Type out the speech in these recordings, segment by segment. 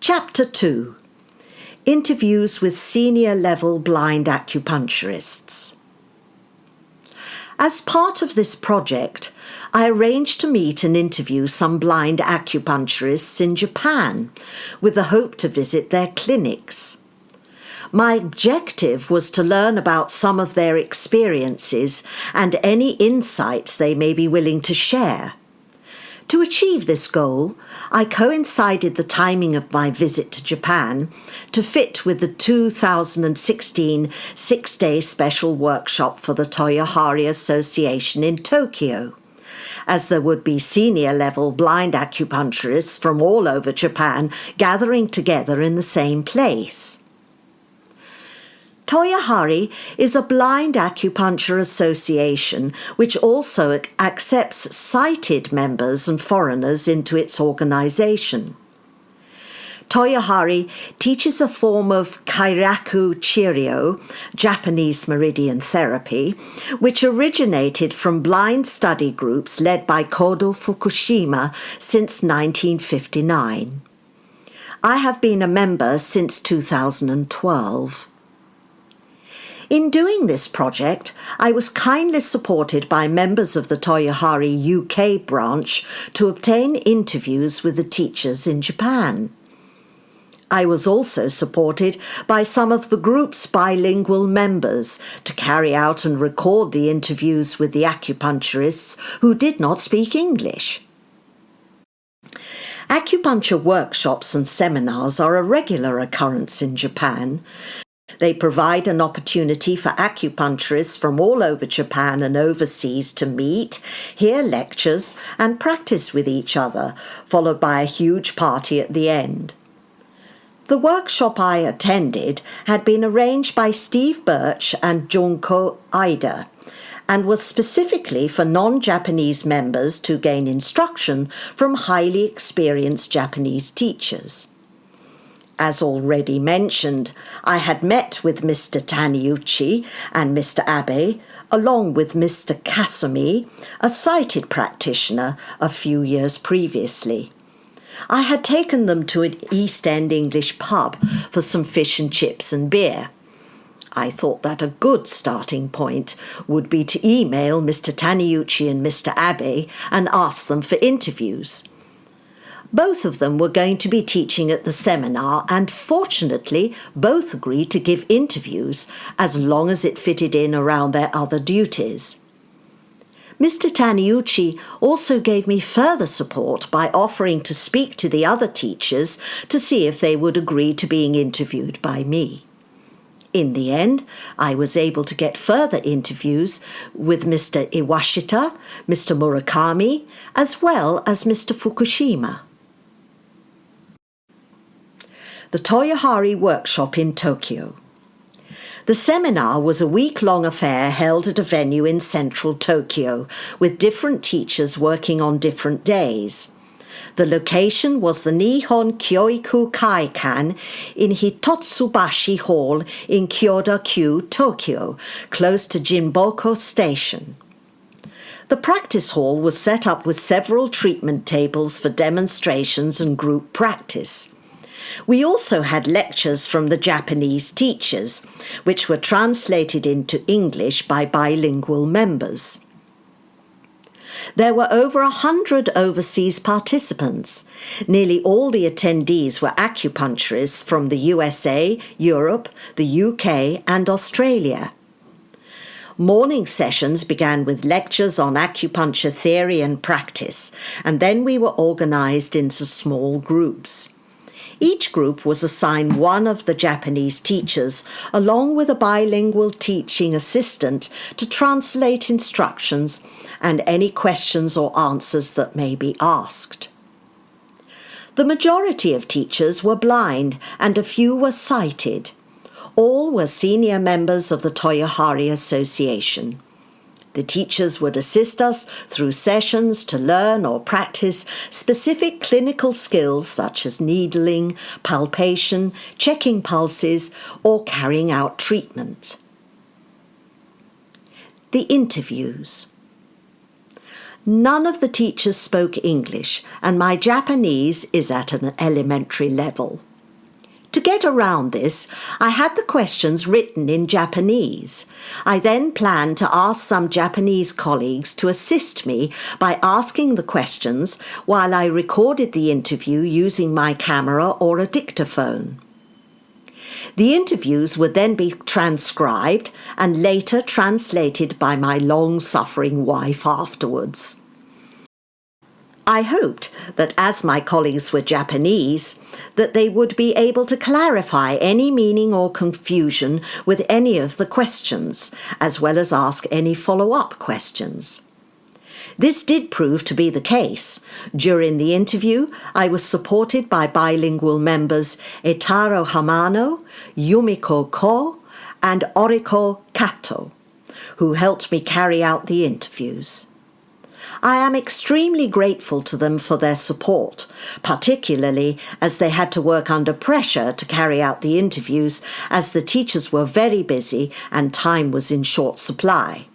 Chapter 2. Interviews with Senior-Level Blind Acupuncturists. As part of this project, I arranged to meet and interview some blind acupuncturists in Japan, with the hope to visit their clinics. My objective was to learn about some of their experiences and any insights they may be willing to share. To achieve this goal, I coincided the timing of my visit to Japan to fit with the 2016 six-day special workshop for the Toyohari Association in Tokyo, as there would be senior-level blind acupuncturists from all over Japan gathering together in the same place. Toyohari is a blind acupuncture association which also accepts sighted members and foreigners into its organization. Toyohari teaches a form of Kairaku Chiryo, Japanese meridian therapy, which originated from blind study groups led by Kodo Fukushima since 1959. I have been a member since 2012. In doing this project, I was kindly supported by members of the Toyohari UK branch to obtain interviews with the teachers in Japan. I was also supported by some of the group's bilingual members to carry out and record the interviews with the acupuncturists who did not speak English. Acupuncture workshops and seminars are a regular occurrence in Japan. They provide an opportunity for acupuncturists from all over Japan and overseas to meet, hear lectures, and practice with each other, followed by a huge party at the end. The workshop I attended had been arranged by Steve Birch and Junko Aida, and was specifically for non-Japanese members to gain instruction from highly experienced Japanese teachers. As already mentioned, I had met with Mr. Taniyuchi and Mr. Abe, along with Mr. Kasumi, a sighted practitioner, a few years previously. I had taken them to an East End English pub for some fish and chips and beer. I thought that a good starting point would be to email Mr. Taniyuchi and Mr. Abe and ask them for interviews. Both of them were going to be teaching at the seminar, and fortunately both agreed to give interviews as long as it fitted in around their other duties. Mr. Taniyuchi also gave me further support by offering to speak to the other teachers to see if they would agree to being interviewed by me. In the end, I was able to get further interviews with Mr. Iwashita, Mr. Murakami, as well as Mr. Fukushima. The Toyohari Workshop in Tokyo. The seminar was a week-long affair held at a venue in central Tokyo, with different teachers working on different days. The location was the Nihon Kyoiku Kaikan in Hitotsubashi Hall in Kyoto-ku, Tokyo, close to Jinboko Station. The practice hall was set up with several treatment tables for demonstrations and group practice. We also had lectures from the Japanese teachers, which were translated into English by bilingual members. There were over 100 overseas participants. Nearly all the attendees were acupuncturists from the USA, Europe, the UK, and Australia. Morning sessions began with lectures on acupuncture theory and practice, and then we were organized into small groups. Each group was assigned one of the Japanese teachers, along with a bilingual teaching assistant to translate instructions and any questions or answers that may be asked. The majority of teachers were blind and a few were sighted. All were senior members of the Toyohari Association. The teachers would assist us through sessions to learn or practice specific clinical skills such as needling, palpation, checking pulses, or carrying out treatment. The interviews. None of the teachers spoke English, and my Japanese is at an elementary level. To get around this, I had the questions written in Japanese. I then planned to ask some Japanese colleagues to assist me by asking the questions while I recorded the interview using my camera or a dictaphone. The interviews would then be transcribed and later translated by my long-suffering wife afterwards. I hoped that as my colleagues were Japanese, that they would be able to clarify any meaning or confusion with any of the questions, as well as ask any follow-up questions. This did prove to be the case. During the interview, I was supported by bilingual members Etaro Hamano, Yumiko Ko, and Oriko Kato, who helped me carry out the interviews. I am extremely grateful to them for their support, particularly as they had to work under pressure to carry out the interviews as the teachers were very busy and time was in short supply.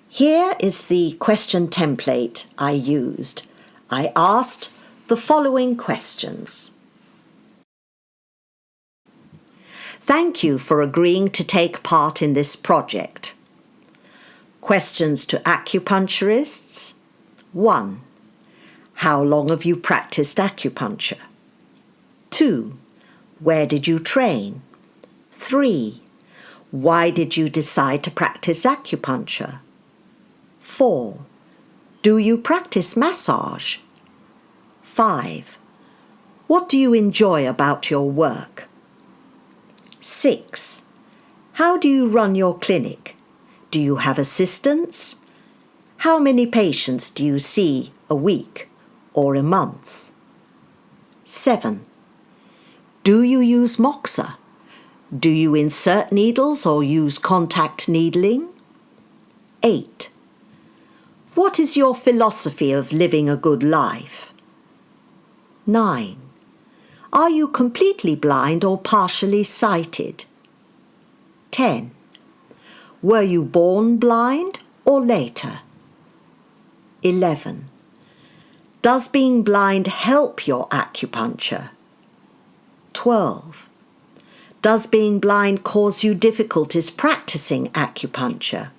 Here is the question template I used. I asked the following questions. Thank you for agreeing to take part in this project. Questions to acupuncturists. 1. How long have you practiced acupuncture? 2. Where did you train? 3. Why did you decide to practice acupuncture? 4. Do you practice massage? 5. What do you enjoy about your work? 6. How do you run your clinic? Do you have assistants? How many patients do you see a week or a month? 7. Do you use moxa? Do you insert needles or use contact needling? 8. What is your philosophy of living a good life? 9. Are you completely blind or partially sighted? 10. Were you born blind or later? 11. Does being blind help your acupuncture? 12. Does being blind cause you difficulties practicing acupuncture?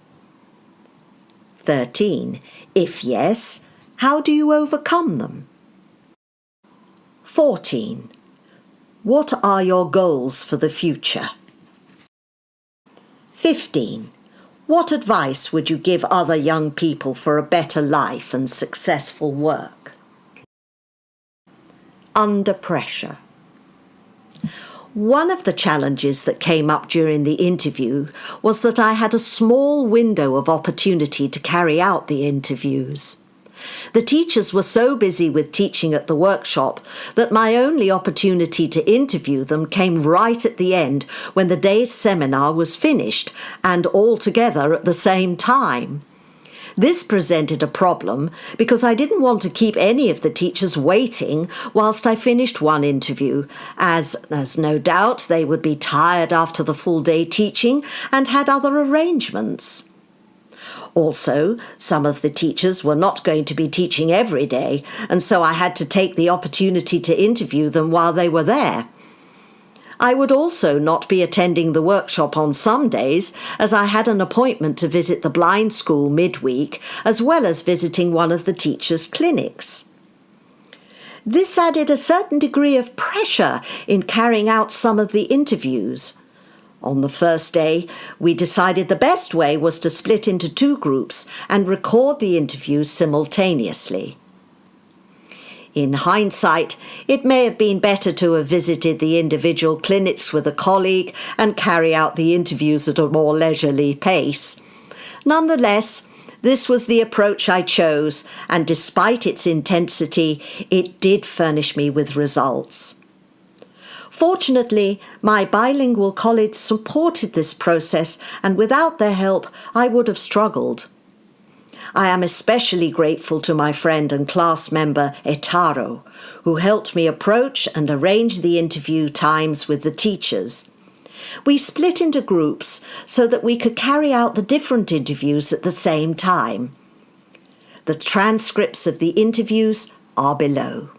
13. If yes, how do you overcome them? 14. What are your goals for the future? 15. What advice would you give other young people for a better life and successful work? Under pressure. One of the challenges that came up during the interview was that I had a small window of opportunity to carry out the interviews. The teachers were so busy with teaching at the workshop that my only opportunity to interview them came right at the end when the day's seminar was finished and all together at the same time. This presented a problem because I didn't want to keep any of the teachers waiting whilst I finished one interview, as no doubt they would be tired after the full day teaching and had other arrangements. Also, some of the teachers were not going to be teaching every day, and so I had to take the opportunity to interview them while they were there. I would also not be attending the workshop on some days, as I had an appointment to visit the blind school midweek, as well as visiting one of the teachers' clinics. This added a certain degree of pressure in carrying out some of the interviews. On the first day, we decided the best way was to split into 2 groups and record the interviews simultaneously. In hindsight, it may have been better to have visited the individual clinics with a colleague and carry out the interviews at a more leisurely pace. Nonetheless, this was the approach I chose, and despite its intensity, it did furnish me with results. Fortunately, my bilingual colleagues supported this process, and without their help, I would have struggled. I am especially grateful to my friend and class member Etaro, who helped me approach and arrange the interview times with the teachers. We split into groups so that we could carry out the different interviews at the same time. The transcripts of the interviews are below.